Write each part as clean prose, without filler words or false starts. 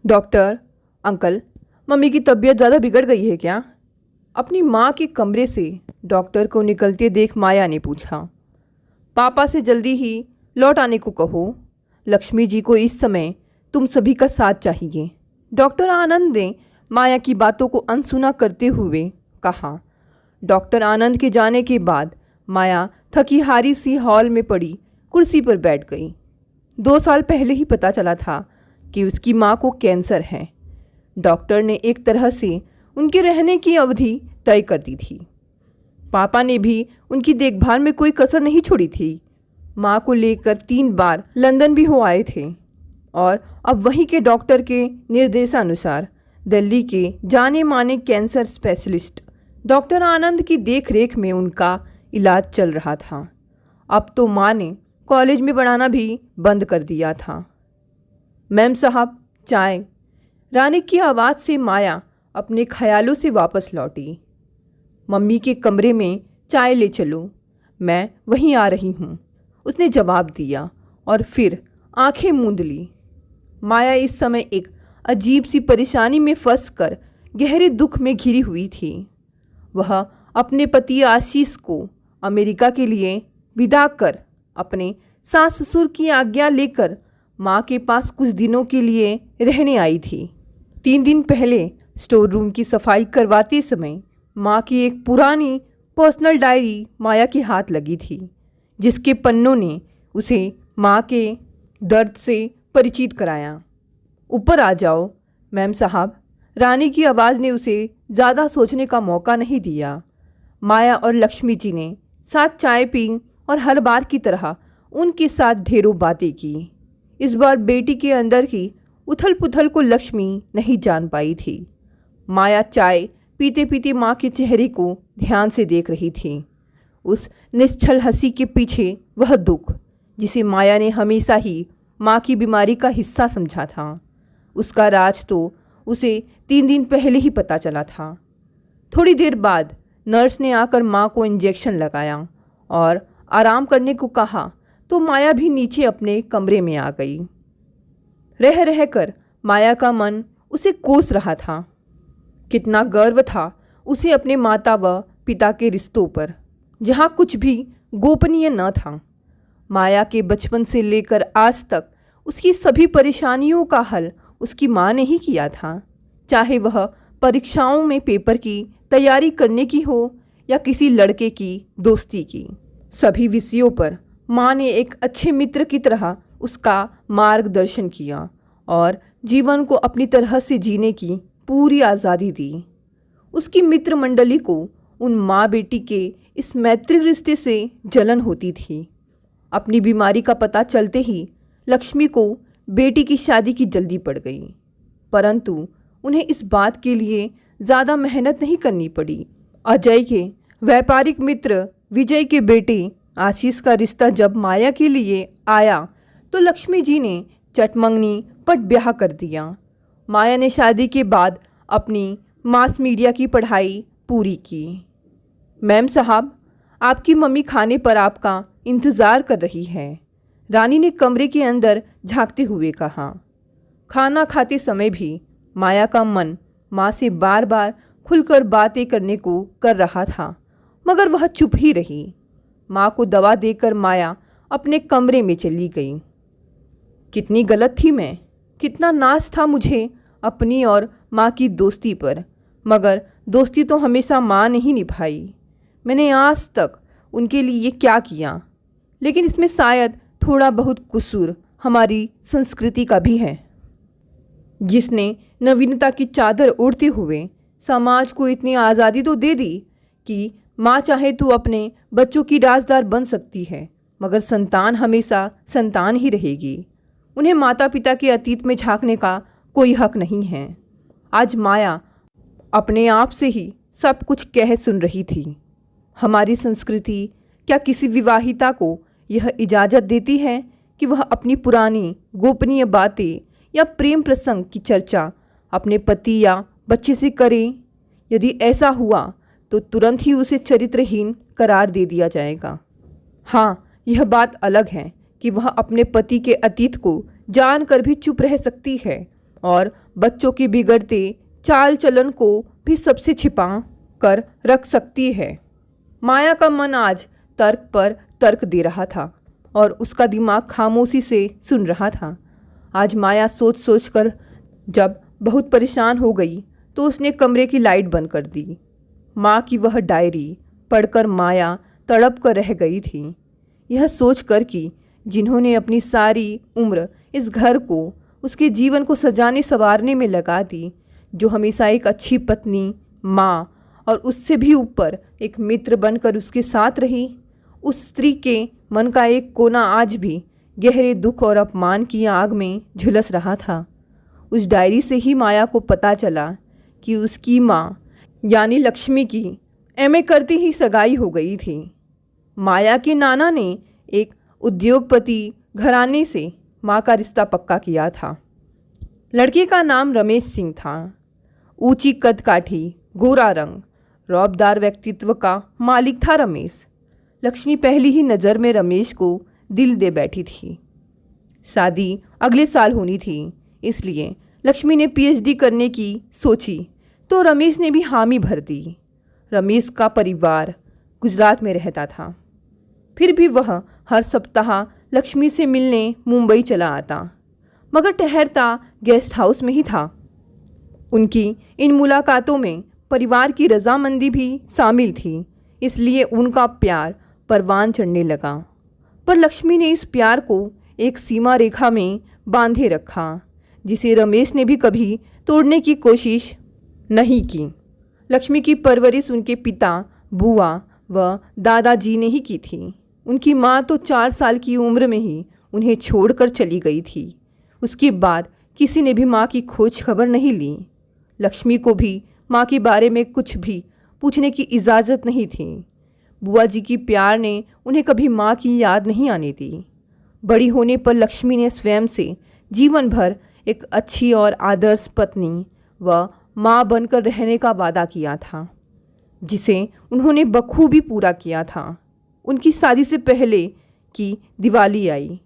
Doctor uncle, mummy की तबीयत ज़्यादा बिगड़ गई है क्या? अपनी माँ के कमरे से डॉक्टर को निकलते देख माया ने पूछा। पापा से जल्दी ही लौट आने को कहो। लक्ष्मी जी को इस समय तुम सभी का साथ चाहिए। डॉक्टर आनंद ने माया की बातों को अनसुना करते हुए कहा। डॉक्टर आनंद के जाने के बाद माया थकी हारी सी हॉल में पड़ी कुर्सी पर बैठ गई। 2 साल पहले ही पता चला था कि उसकी माँ को कैंसर है। डॉक्टर ने एक तरह से उनके रहने की अवधि तय कर दी थी। पापा ने भी उनकी देखभाल में कोई कसर नहीं छोड़ी थी। माँ को लेकर 3 बार लंदन भी हो आए थे और अब वहीं के डॉक्टर के निर्देशानुसार दिल्ली के जाने माने कैंसर स्पेशलिस्ट डॉक्टर आनंद की देखरेख में उनका इलाज चल रहा था। अब तो माँ ने कॉलेज में पढ़ाना भी बंद कर दिया था। मैम साहब, चाय। रानी की आवाज़ से माया अपने ख्यालों से वापस लौटी। मम्मी के कमरे में चाय ले चलो, मैं वहीं आ रही हूँ, उसने जवाब दिया और फिर आंखें मूंद ली। माया इस समय एक अजीब सी परेशानी में फंसकर गहरे दुख में घिरी हुई थी। वह अपने पति आशीष को अमेरिका के लिए विदा कर अपने सास ससुर की आज्ञा लेकर माँ के पास कुछ दिनों के लिए रहने आई थी। 3 दिन पहले स्टोर रूम की सफाई करवाते समय माँ की एक पुरानी पर्सनल डायरी माया के हाथ लगी थी, जिसके पन्नों ने उसे माँ के दर्द से परिचित कराया। ऊपर आ जाओ मैम साहब। रानी की आवाज़ ने उसे ज़्यादा सोचने का मौका नहीं दिया। माया और लक्ष्मी जी ने साथ चाय पी और हर बार की तरह उनके साथ ढेरों बातें की। इस बार बेटी के अंदर की उथल पुथल को लक्ष्मी नहीं जान पाई थी। माया चाय पीते पीते माँ के चेहरे को ध्यान से देख रही थी। उस निश्चल हंसी के पीछे वह दुख जिसे माया ने हमेशा ही माँ की बीमारी का हिस्सा समझा था, उसका राज तो उसे 3 दिन पहले ही पता चला था। थोड़ी देर बाद नर्स ने आकर माँ को इंजेक्शन लगाया और आराम करने को कहा तो माया भी नीचे अपने कमरे में आ गई। रह रहकर माया का मन उसे कोस रहा था। कितना गर्व था उसे अपने माता व पिता के रिश्तों पर, जहाँ कुछ भी गोपनीय न था। माया के बचपन से लेकर आज तक उसकी सभी परेशानियों का हल उसकी माँ ने ही किया था, चाहे वह परीक्षाओं में पेपर की तैयारी करने की हो या किसी लड़के की दोस्ती की। सभी विषयों पर माँ ने एक अच्छे मित्र की तरह उसका मार्गदर्शन किया और जीवन को अपनी तरह से जीने की पूरी आज़ादी दी। उसकी मित्र मंडली को उन माँ बेटी के इस मैत्रिक रिश्ते से जलन होती थी। अपनी बीमारी का पता चलते ही लक्ष्मी को बेटी की शादी की जल्दी पड़ गई, परंतु उन्हें इस बात के लिए ज़्यादा मेहनत नहीं करनी पड़ी। अजय के व्यापारिक मित्र विजय के बेटे आशीष का रिश्ता जब माया के लिए आया तो लक्ष्मी जी ने चटमंगनी पट ब्याह कर दिया। माया ने शादी के बाद अपनी मास मीडिया की पढ़ाई पूरी की। मैम साहब, आपकी मम्मी खाने पर आपका इंतज़ार कर रही है, रानी ने कमरे के अंदर झांकते हुए कहा। खाना खाते समय भी माया का मन माँ से बार बार खुलकर बातें करने को कर रहा था, मगर वह चुप ही रही। माँ को दवा देकर माया अपने कमरे में चली गई। कितनी गलत थी मैं, कितना नाज था मुझे अपनी और माँ की दोस्ती पर, मगर दोस्ती तो हमेशा माँ ने ही निभाई। मैंने आज तक उनके लिए क्या किया, लेकिन इसमें शायद थोड़ा बहुत कसूर हमारी संस्कृति का भी है, जिसने नवीनता की चादर ओढ़ते हुए समाज को इतनी आज़ादी तो दे दी कि माँ चाहे तो अपने बच्चों की राजदार बन सकती है, मगर संतान हमेशा संतान ही रहेगी। उन्हें माता पिता के अतीत में झांकने का कोई हक नहीं है। आज माया अपने आप से ही सब कुछ कह सुन रही थी। हमारी संस्कृति क्या किसी विवाहिता को यह इजाज़त देती है कि वह अपनी पुरानी गोपनीय बातें या प्रेम प्रसंग की चर्चा अपने पति या बच्चे से करे? यदि ऐसा हुआ तो तुरंत ही उसे चरित्रहीन करार दे दिया जाएगा। हाँ, यह बात अलग है कि वह अपने पति के अतीत को जानकर भी चुप रह सकती है और बच्चों के बिगड़ते चाल चलन को भी सबसे छिपा कर रख सकती है। माया का मन आज तर्क पर तर्क दे रहा था और उसका दिमाग खामोशी से सुन रहा था। आज माया सोच सोच कर जब बहुत परेशान हो गई तो उसने कमरे की लाइट बंद कर दी। माँ की वह डायरी पढ़कर माया तड़प कर रह गई थी, यह सोचकर कि जिन्होंने अपनी सारी उम्र इस घर को, उसके जीवन को सजाने संवारने में लगा दी, जो हमेशा एक अच्छी पत्नी, माँ और उससे भी ऊपर एक मित्र बनकर उसके साथ रही, उस स्त्री के मन का एक कोना आज भी गहरे दुख और अपमान की आग में झुलस रहा था। उस डायरी से ही माया को पता चला कि उसकी माँ यानी लक्ष्मी की एमए करती ही सगाई हो गई थी। माया के नाना ने एक उद्योगपति घराने से माँ का रिश्ता पक्का किया था। लड़के का नाम रमेश सिंह था। ऊंची कदकाठी, गोरा रंग, रौबदार व्यक्तित्व का मालिक था रमेश। लक्ष्मी पहली ही नज़र में रमेश को दिल दे बैठी थी। शादी अगले साल होनी थी, इसलिए लक्ष्मी ने पीएचडी करने की सोची तो रमेश ने भी हामी भर दी। रमेश का परिवार गुजरात में रहता था, फिर भी वह हर सप्ताह लक्ष्मी से मिलने मुंबई चला आता, मगर ठहरता गेस्ट हाउस में ही था। उनकी इन मुलाकातों में परिवार की रजामंदी भी शामिल थी, इसलिए उनका प्यार परवान चढ़ने लगा। पर लक्ष्मी ने इस प्यार को एक सीमा रेखा में बांधे रखा, जिसे रमेश ने भी कभी तोड़ने की कोशिश नहीं की। लक्ष्मी की परवरिश उनके पिता, बुआ व दादाजी ने ही की थी। उनकी माँ तो 4 साल की उम्र में ही उन्हें छोड़कर चली गई थी। उसके बाद किसी ने भी माँ की खोज खबर नहीं ली। लक्ष्मी को भी माँ के बारे में कुछ भी पूछने की इजाज़त नहीं थी। बुआ जी की प्यार ने उन्हें कभी माँ की याद नहीं आने दी। बड़ी होने पर लक्ष्मी ने स्वयं से जीवन भर एक अच्छी और आदर्श पत्नी व माँ बनकर रहने का वादा किया था, जिसे उन्होंने बखूबी पूरा किया था। उनकी शादी से पहले की दिवाली आई।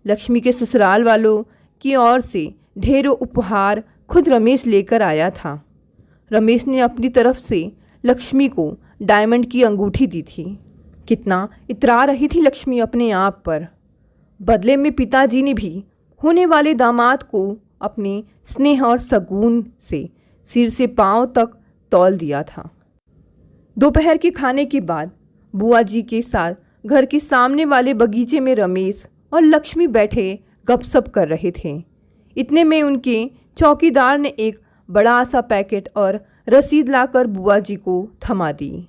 लक्ष्मी के ससुराल वालों की ओर से ढेरों उपहार खुद रमेश लेकर आया था। रमेश ने अपनी तरफ से लक्ष्मी को डायमंड की अंगूठी दी थी। कितना इतरा रही थी लक्ष्मी अपने आप पर। बदले में पिताजी ने भी होने वाले दामाद को अपने स्नेह और सगुन से सिर से पांव तक तौल दिया था। दोपहर के खाने के बाद बुआ जी के साथ घर के सामने वाले बगीचे में रमेश और लक्ष्मी बैठे गपशप कर रहे थे। इतने में उनके चौकीदार ने एक बड़ा सा पैकेट और रसीद लाकर बुआ जी को थमा दी।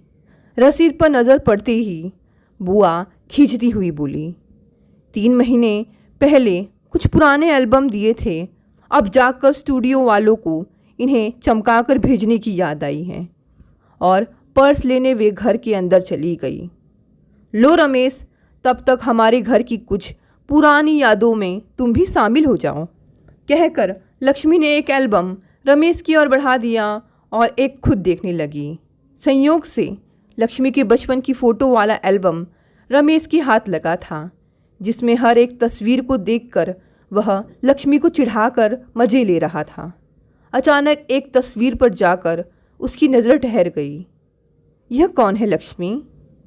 रसीद पर नज़र पड़ते ही बुआ खींचती हुई बोली, 3 महीने पहले कुछ पुराने एल्बम दिए थे, अब जाकर स्टूडियो वालों को इन्हें चमकाकर भेजने की याद आई है। और पर्स लेने वे घर के अंदर चली गई। लो रमेश, तब तक हमारे घर की कुछ पुरानी यादों में तुम भी शामिल हो जाओ, कहकर लक्ष्मी ने एक एल्बम रमेश की ओर बढ़ा दिया और एक खुद देखने लगी। संयोग से लक्ष्मी के बचपन की फ़ोटो वाला एल्बम रमेश के हाथ लगा था, जिसमें हर एक तस्वीर को देखकर वह लक्ष्मी को चिढ़ाकर मज़े ले रहा था। अचानक एक तस्वीर पर जाकर उसकी नज़र ठहर गई। यह कौन है लक्ष्मी,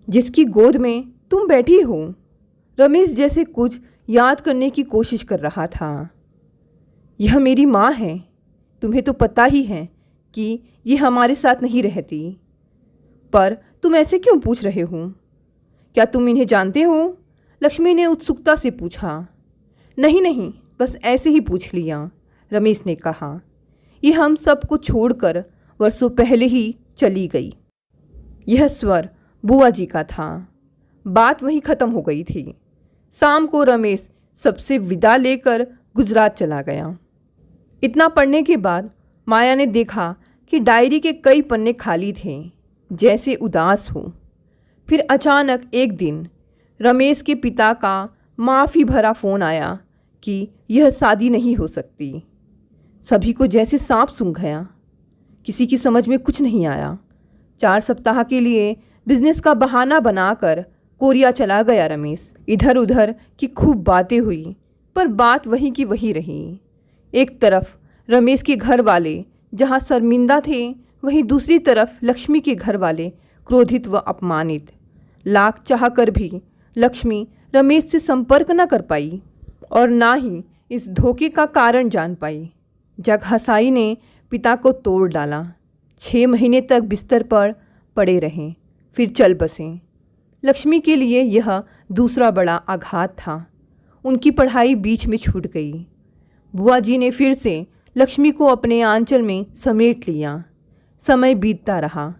जिसकी गोद में तुम बैठी हो? रमेश जैसे कुछ याद करने की कोशिश कर रहा था। यह मेरी माँ है, तुम्हें तो पता ही है कि ये हमारे साथ नहीं रहती, पर तुम ऐसे क्यों पूछ रहे हो? क्या तुम इन्हें जानते हो? लक्ष्मी ने उत्सुकता से पूछा। नहीं, बस ऐसे ही पूछ लिया, रमेश ने कहा। ये हम सबको छोड़कर वर्षों पहले ही चली गई। यह स्वर बुआ जी का था। बात वहीं ख़त्म हो गई थी। शाम को रमेश सबसे विदा लेकर गुजरात चला गया। इतना पढ़ने के बाद माया ने देखा कि डायरी के कई पन्ने खाली थे, जैसे उदास हो। फिर अचानक एक दिन रमेश के पिता का माफ़ी भरा फ़ोन आया कि यह शादी नहीं हो सकती। सभी को जैसे सांप सूंघ गया। किसी की समझ में कुछ नहीं आया। 4 सप्ताह के लिए बिजनेस का बहाना बनाकर कोरिया चला गया रमेश। इधर उधर की खूब बातें हुई, पर बात वहीं की वहीं रही। एक तरफ रमेश के घर वाले जहाँ शर्मिंदा थे, वहीं दूसरी तरफ लक्ष्मी के घर वाले क्रोधित व अपमानित। लाख चाह कर भी लक्ष्मी रमेश से संपर्क न कर पाई और ना ही इस धोखे का कारण जान पाई। जग हसाई ने पिता को तोड़ डाला। 6 महीने तक बिस्तर पर पड़े रहें, फिर चल बसे। लक्ष्मी के लिए यह दूसरा बड़ा आघात था। उनकी पढ़ाई बीच में छूट गई। बुआ जी ने फिर से लक्ष्मी को अपने आंचल में समेट लिया। समय बीतता रहा।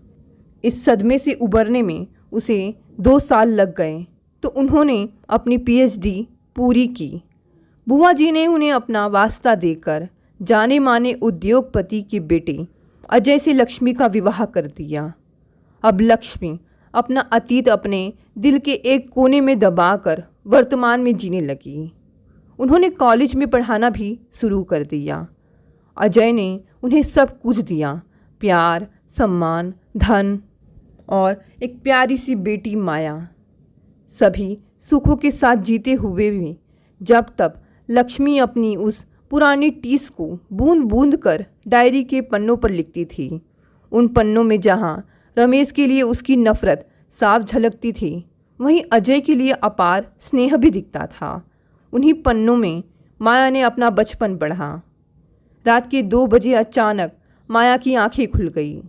इस सदमे से उबरने में उसे 2 साल लग गए तो उन्होंने अपनी पीएचडी पूरी की। बुआ जी ने उन्हें अपना वास्ता देकर जाने माने उद्योगपति के बेटे अजय से लक्ष्मी का विवाह कर दिया। अब लक्ष्मी अपना अतीत अपने दिल के एक कोने में दबाकर वर्तमान में जीने लगी। उन्होंने कॉलेज में पढ़ाना भी शुरू कर दिया। अजय ने उन्हें सब कुछ दिया, प्यार, सम्मान, धन और एक प्यारी सी बेटी माया। सभी सुखों के साथ जीते हुए भी जब तब लक्ष्मी अपनी उस पुरानी टीस को बूंद बूंद कर डायरी के पन्नों पर लिखती थी। उन पन्नों में जहाँ रमेश के लिए उसकी नफ़रत साफ झलकती थी, वहीं अजय के लिए अपार स्नेह भी दिखता था। उन्हीं पन्नों में माया ने अपना बचपन पढ़ा। रात के 2 बजे अचानक माया की आंखें खुल गई।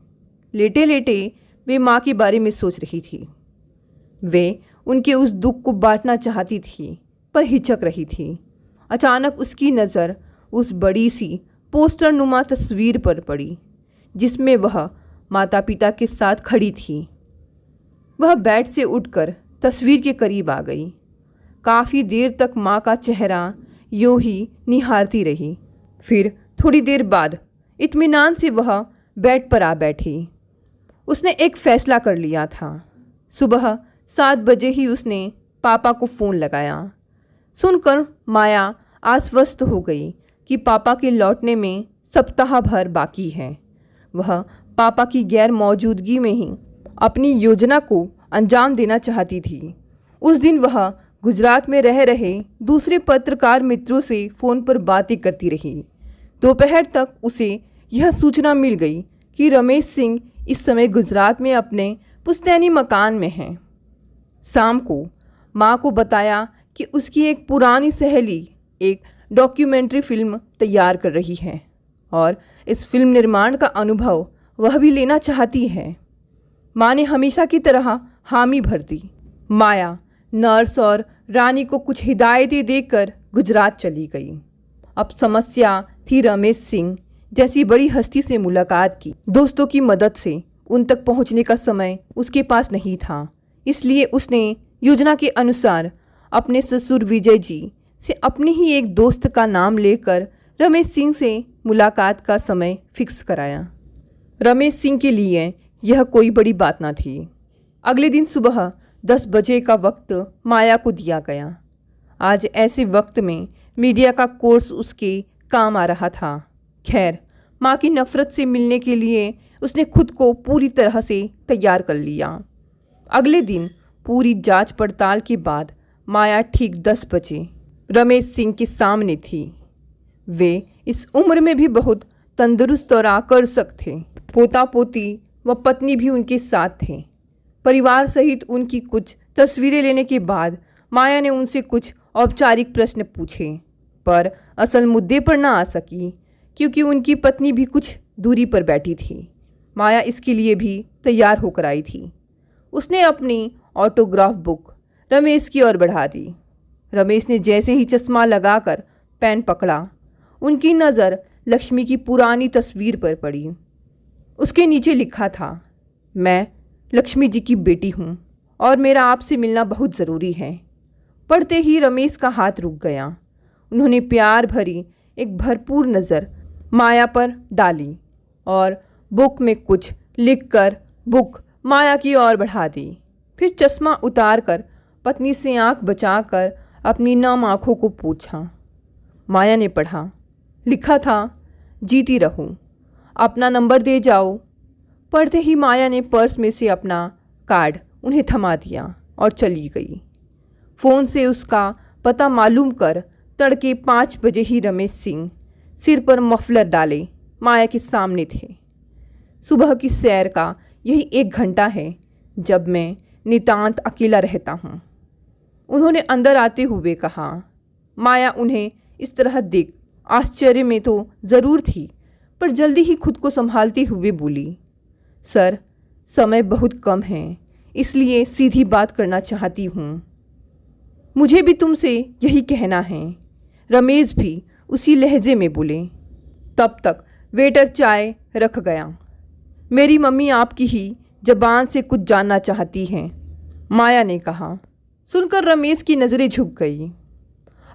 लेटे लेटे वे माँ के बारे में सोच रही थी। वे उनके उस दुख को बांटना चाहती थी पर हिचक रही थी। अचानक उसकी नज़र उस बड़ी सी पोस्टर नुमा तस्वीर पर पड़ी जिसमें वह माता पिता के साथ खड़ी थी। वह बेड से उठकर तस्वीर के करीब आ गई। काफ़ी देर तक माँ का चेहरा यूं ही निहारती रही। फिर थोड़ी देर बाद इत्मीनान से वह बेड पर आ बैठी। उसने एक फ़ैसला कर लिया था। सुबह 7 बजे ही उसने पापा को फ़ोन लगाया। सुनकर माया आश्वस्त हो गई कि पापा के लौटने में सप्ताह भर बाकी है। वह पापा की गैर मौजूदगी में ही अपनी योजना को अंजाम देना चाहती थी। उस दिन वह गुजरात में रह रहे दूसरे पत्रकार मित्रों से फ़ोन पर बातें करती रही। दोपहर तक उसे यह सूचना मिल गई कि रमेश सिंह इस समय गुजरात में अपने पुश्तैनी मकान में हैं। शाम को माँ को बताया कि उसकी एक पुरानी सहेली एक डॉक्यूमेंट्री फिल्म तैयार कर रही है और इस फिल्म निर्माण का अनुभव वह भी लेना चाहती है। माँ ने हमेशा की तरह हामी भर दी। माया नर्स और रानी को कुछ हिदायतें देकर गुजरात चली गई। अब समस्या थी रमेश सिंह जैसी बड़ी हस्ती से मुलाकात की। दोस्तों की मदद से उन तक पहुंचने का समय उसके पास नहीं था, इसलिए उसने योजना के अनुसार अपने ससुर विजय जी से अपने ही एक दोस्त का नाम लेकर रमेश सिंह से मुलाकात का समय फिक्स कराया। रमेश सिंह के लिए यह कोई बड़ी बात ना थी। अगले दिन सुबह 10 बजे का वक्त माया को दिया गया। आज ऐसे वक्त में मीडिया का कोर्स उसके काम आ रहा था। खैर, माँ की नफ़रत से मिलने के लिए उसने खुद को पूरी तरह से तैयार कर लिया। अगले दिन पूरी जांच पड़ताल के बाद माया ठीक 10 बजे रमेश सिंह के सामने थी। वे इस उम्र में भी बहुत तंदुरुस्त और आकर्षक थे। पोता पोती व पत्नी भी उनके साथ थे। परिवार सहित उनकी कुछ तस्वीरें लेने के बाद माया ने उनसे कुछ औपचारिक प्रश्न पूछे, पर असल मुद्दे पर ना आ सकी क्योंकि उनकी पत्नी भी कुछ दूरी पर बैठी थी। माया इसके लिए भी तैयार होकर आई थी। उसने अपनी ऑटोग्राफ बुक रमेश की ओर बढ़ा दी। रमेश ने जैसे ही चश्मा लगाकर पेन पकड़ा, उनकी नज़र लक्ष्मी की पुरानी तस्वीर पर पड़ी। उसके नीचे लिखा था, मैं लक्ष्मी जी की बेटी हूँ और मेरा आपसे मिलना बहुत ज़रूरी है। पढ़ते ही रमेश का हाथ रुक गया। उन्होंने प्यार भरी एक भरपूर नज़र माया पर डाली और बुक में कुछ लिखकर बुक माया की ओर बढ़ा दी। फिर चश्मा उतारकर पत्नी से आंख बचाकर अपनी नम आँखों को पूछा। माया ने पढ़ा। लिखा था, जीती रहूं, अपना नंबर दे जाओ। पढ़ते ही माया ने पर्स में से अपना कार्ड उन्हें थमा दिया और चली गई। फ़ोन से उसका पता मालूम कर तड़के 5 बजे ही रमेश सिंह सिर पर मफलर डाले माया के सामने थे। सुबह की सैर का यही 1 घंटा है जब मैं नितांत अकेला रहता हूँ, उन्होंने अंदर आते हुए कहा। माया उन्हें इस तरह देख आश्चर्य में तो ज़रूर थी, पर जल्दी ही खुद को संभालते हुए बोली, सर समय बहुत कम है, इसलिए सीधी बात करना चाहती हूँ। मुझे भी तुमसे यही कहना है, रमेश भी उसी लहजे में बोले। तब तक वेटर चाय रख गया। मेरी मम्मी आपकी ही ज़बान से कुछ जानना चाहती हैं, माया ने कहा। सुनकर रमेश की नज़रें झुक गई।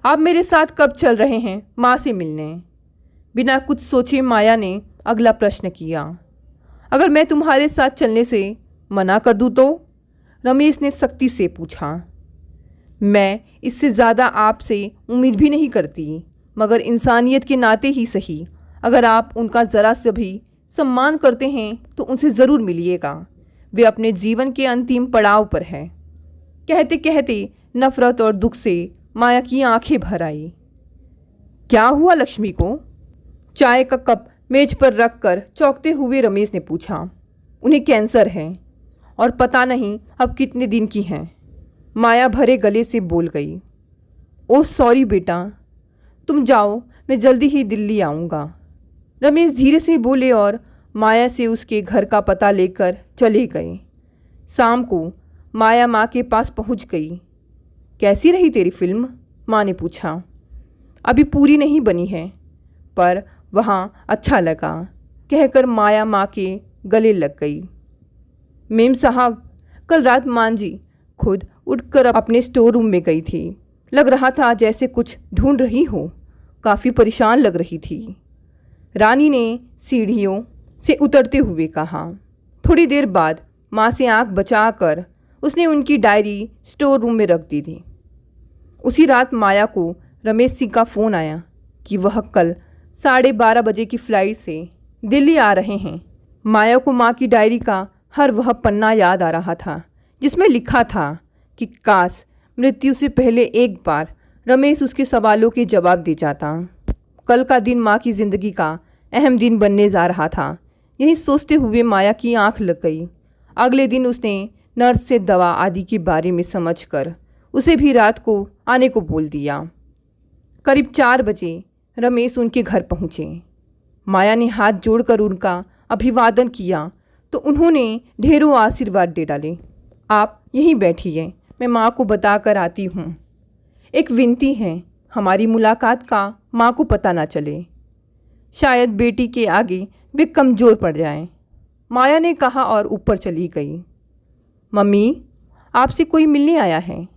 आप मेरे साथ कब चल रहे हैं माँ से मिलने? बिना कुछ सोचे माया ने अगला प्रश्न किया। अगर मैं तुम्हारे साथ चलने से मना कर दूँ तो? रमेश ने सख्ती से पूछा। मैं इससे ज़्यादा आपसे उम्मीद भी नहीं करती, मगर इंसानियत के नाते ही सही, अगर आप उनका ज़रा से भी सम्मान करते हैं तो उनसे ज़रूर मिलिएगा। वे अपने जीवन के अंतिम पड़ाव पर हैं। कहते कहते नफरत और दुख से माया की आंखें भर आई। क्या हुआ लक्ष्मी को? चाय का कप मेज पर रखकर चौंकते हुए रमेश ने पूछा। उन्हें कैंसर है और पता नहीं अब कितने दिन की हैं, माया भरे गले से बोल गई। ओह सॉरी बेटा, तुम जाओ, मैं जल्दी ही दिल्ली आऊँगा। रमेश धीरे से बोले और माया से उसके घर का पता लेकर चले गए। शाम को माया माँ के पास पहुँच गई। कैसी रही तेरी फिल्म? माँ ने पूछा। अभी पूरी नहीं बनी है, पर वहाँ अच्छा लगा, कहकर माया माँ के गले लग गई। मेम साहब, कल रात माँ जी खुद उठकर अपने स्टोर रूम में गई थी। लग रहा था जैसे कुछ ढूंढ रही हो, काफ़ी परेशान लग रही थी, रानी ने सीढ़ियों से उतरते हुए कहा। थोड़ी देर बाद माँ से आंख बचाकर उसने उनकी डायरी स्टोर रूम में रख दी थी। उसी रात माया को रमेश सिंह का फ़ोन आया कि वह कल 12:30 बजे की फ़्लाइट से दिल्ली आ रहे हैं। माया को माँ की डायरी का हर वह पन्ना याद आ रहा था जिसमें लिखा था कि काश मृत्यु से पहले एक बार रमेश उसके सवालों के जवाब दे जाता। कल का दिन माँ की ज़िंदगी का अहम दिन बनने जा रहा था। यही सोचते हुए माया की आंख लग गई। अगले दिन उसने नर्स से दवा आदि के बारे में समझकर उसे भी रात को आने को बोल दिया। करीब 4 बजे रमेश उनके घर पहुँचे। माया ने हाथ जोड़कर उनका अभिवादन किया तो उन्होंने ढेरों आशीर्वाद दे डाले। आप यहीं बैठिए, मैं माँ को बता कर आती हूँ। एक विनती है, हमारी मुलाकात का माँ को पता ना चले, शायद बेटी के आगे वे कमज़ोर पड़ जाएं, माया ने कहा और ऊपर चली गई। मम्मी, आपसे कोई मिलने आया है,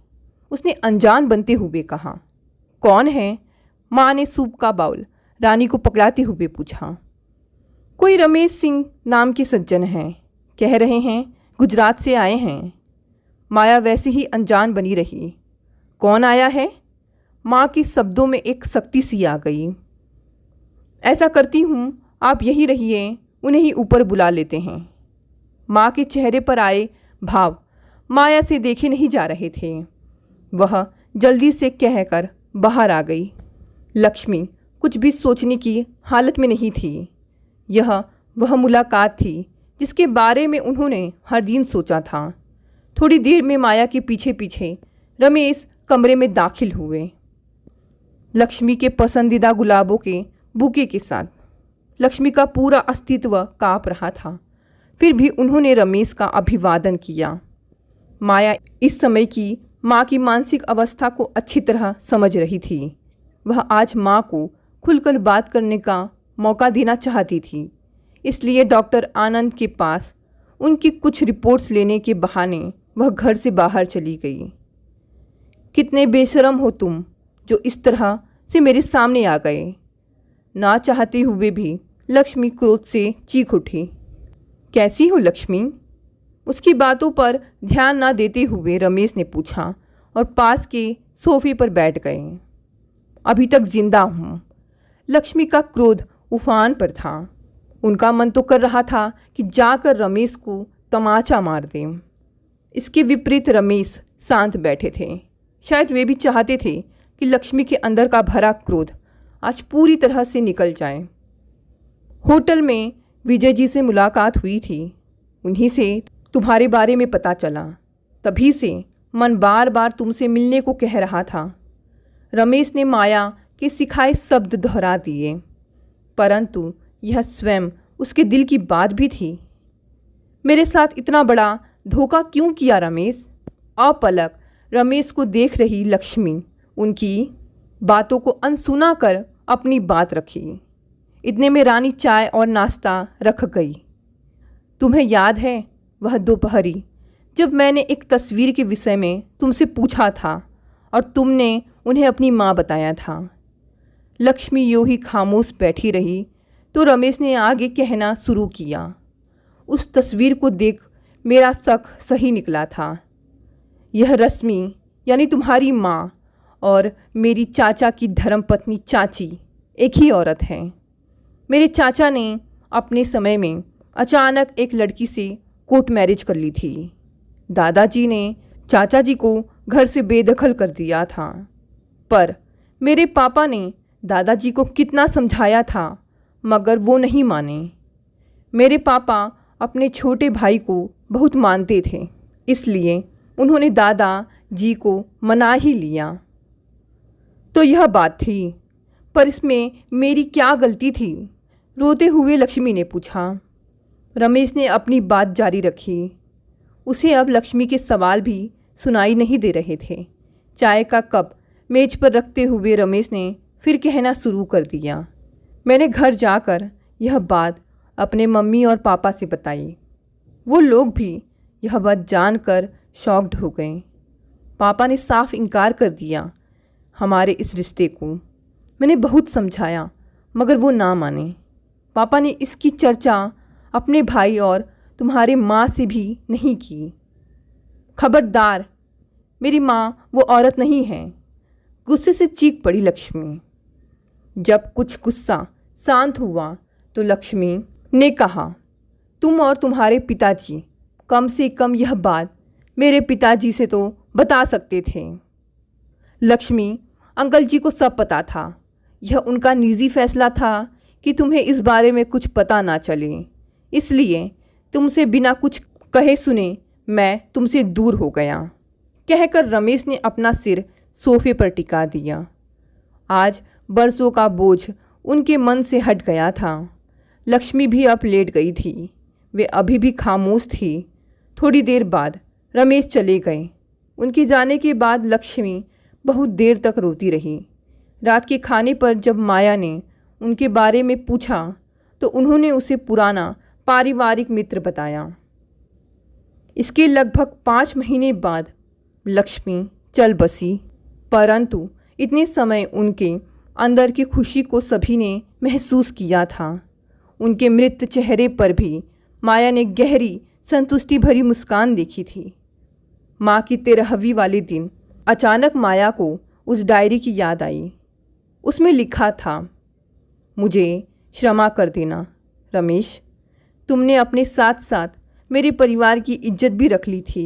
उसने अनजान बनते हुए कहा। कौन है? माँ ने सूप का बाउल रानी को पकड़ाते हुए पूछा। कोई रमेश सिंह नाम के सज्जन हैं, कह रहे हैं गुजरात से आए हैं। माया वैसे ही अनजान बनी रही। कौन आया है? माँ के शब्दों में एक सख्ती सी आ गई। ऐसा करती हूँ, आप यहीं रहिए, उन्हें ही ऊपर बुला लेते हैं। माँ के चेहरे पर आए भाव माया से देखे नहीं जा रहे थे। वह जल्दी से कहकर बाहर आ गई। लक्ष्मी कुछ भी सोचने की हालत में नहीं थी। यह वह मुलाकात थी जिसके बारे में उन्होंने हर दिन सोचा था। थोड़ी देर में माया के पीछे पीछे रमेश कमरे में दाखिल हुए, लक्ष्मी के पसंदीदा गुलाबों के बुके के साथ। लक्ष्मी का पूरा अस्तित्व काँप रहा था, फिर भी उन्होंने रमेश का अभिवादन किया। माया इस समय की माँ की मानसिक अवस्था को अच्छी तरह समझ रही थी। वह आज माँ को खुलकर बात करने का मौका देना चाहती थी, इसलिए डॉक्टर आनंद के पास उनकी कुछ रिपोर्ट्स लेने के बहाने वह घर से बाहर चली गई। कितने बेशरम हो तुम जो इस तरह से मेरे सामने आ गए, ना चाहते हुए भी लक्ष्मी क्रोध से चीख उठी। कैसी हो लक्ष्मी? उसकी बातों पर ध्यान ना देते हुए रमेश ने पूछा और पास के सोफे पर बैठ गए। अभी तक जिंदा हूँ। लक्ष्मी का क्रोध उफान पर था। उनका मन तो कर रहा था कि जाकर रमेश को तमाचा मार दें। इसके विपरीत रमेश शांत बैठे थे। शायद वे भी चाहते थे कि लक्ष्मी के अंदर का भरा क्रोध आज पूरी तरह से निकल जाए। होटल में विजय जी से मुलाकात हुई थी, उन्हीं से तुम्हारे बारे में पता चला। तभी से मन बार बार तुमसे मिलने को कह रहा था। रमेश ने माया के सिखाए शब्द दोहरा दिए, परंतु यह स्वयं उसके दिल की बात भी थी। मेरे साथ इतना बड़ा धोखा क्यों किया रमेश? अपलक रमेश को देख रही लक्ष्मी उनकी बातों को अनसुना कर अपनी बात रखी। इतने में रानी चाय और नाश्ता रख गई। तुम्हें याद है वह दोपहरी जब मैंने एक तस्वीर के विषय में तुमसे पूछा था और तुमने उन्हें अपनी माँ बताया था? लक्ष्मी यूं ही खामोश बैठी रही तो रमेश ने आगे कहना शुरू किया। उस तस्वीर को देख मेरा शक सही निकला था। यह रश्मि यानी तुम्हारी माँ और मेरी चाचा की धर्मपत्नी चाची एक ही औरत है। मेरे चाचा ने अपने समय में अचानक एक लड़की से कोर्ट मैरिज कर ली थी। दादाजी ने चाचा जी को घर से बेदखल कर दिया था, पर मेरे पापा ने दादाजी को कितना समझाया था मगर वो नहीं माने। मेरे पापा अपने छोटे भाई को बहुत मानते थे, इसलिए उन्होंने दादा जी को मना ही लिया। तो यह बात थी, पर इसमें मेरी क्या गलती थी? रोते हुए लक्ष्मी ने पूछा। रमेश ने अपनी बात जारी रखी। उसे अब लक्ष्मी के सवाल भी सुनाई नहीं दे रहे थे। चाय का कप मेज पर रखते हुए रमेश ने फिर कहना शुरू कर दिया। मैंने घर जाकर यह बात अपने मम्मी और पापा से बताई। वो लोग भी यह बात जानकर शॉक्ड हो गए। पापा ने साफ इनकार कर दिया हमारे इस रिश्ते को। मैंने बहुत समझाया मगर वो ना माने। पापा ने इसकी चर्चा अपने भाई और तुम्हारे माँ से भी नहीं की। खबरदार, मेरी माँ वो औरत नहीं है। गुस्से से चीख पड़ी लक्ष्मी। जब कुछ गुस्सा शांत हुआ तो लक्ष्मी ने कहा, तुम और तुम्हारे पिताजी कम से कम यह बात मेरे पिताजी से तो बता सकते थे। लक्ष्मी, अंकल जी को सब पता था। यह उनका निजी फैसला था कि तुम्हें इस बारे में कुछ पता ना चले, इसलिए तुमसे बिना कुछ कहे सुने मैं तुमसे दूर हो गया। कहकर रमेश ने अपना सिर सोफे पर टिका दिया। आज बरसों का बोझ उनके मन से हट गया था। लक्ष्मी भी अब लेट गई थी। वे अभी भी खामोश थी। थोड़ी देर बाद रमेश चले गए। उनके जाने के बाद लक्ष्मी बहुत देर तक रोती रही। रात के खाने पर जब माया ने उनके बारे में पूछा तो उन्होंने उसे पुराना पारिवारिक मित्र बताया। इसके लगभग 5 महीने बाद लक्ष्मी चल बसी, परंतु इतने समय उनके अंदर की खुशी को सभी ने महसूस किया था। उनके मृत चेहरे पर भी माया ने गहरी संतुष्टि भरी मुस्कान देखी थी। माँ की 13वीं वाले दिन अचानक माया को उस डायरी की याद आई। उसमें लिखा था, मुझे क्षमा कर देना रमेश, तुमने अपने साथ साथ मेरे परिवार की इज्जत भी रख ली थी।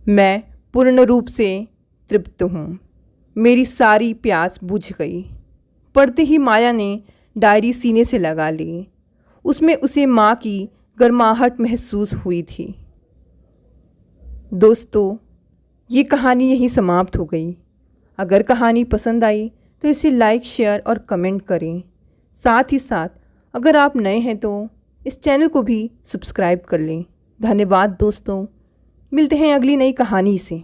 मैं पूर्ण रूप से तृप्त हूँ। मेरी सारी प्यास बुझ गई। पढ़ते ही माया ने डायरी सीने से लगा ली। उसमें उसे माँ की गर्माहट महसूस हुई थी। दोस्तों, ये कहानी यहीं समाप्त हो गई। अगर कहानी पसंद आई तो इसे लाइक, शेयर और कमेंट करें। साथ ही साथ अगर आप नए हैं तो इस चैनल को भी सब्सक्राइब कर लें। धन्यवाद दोस्तों, मिलते हैं अगली नई कहानी से।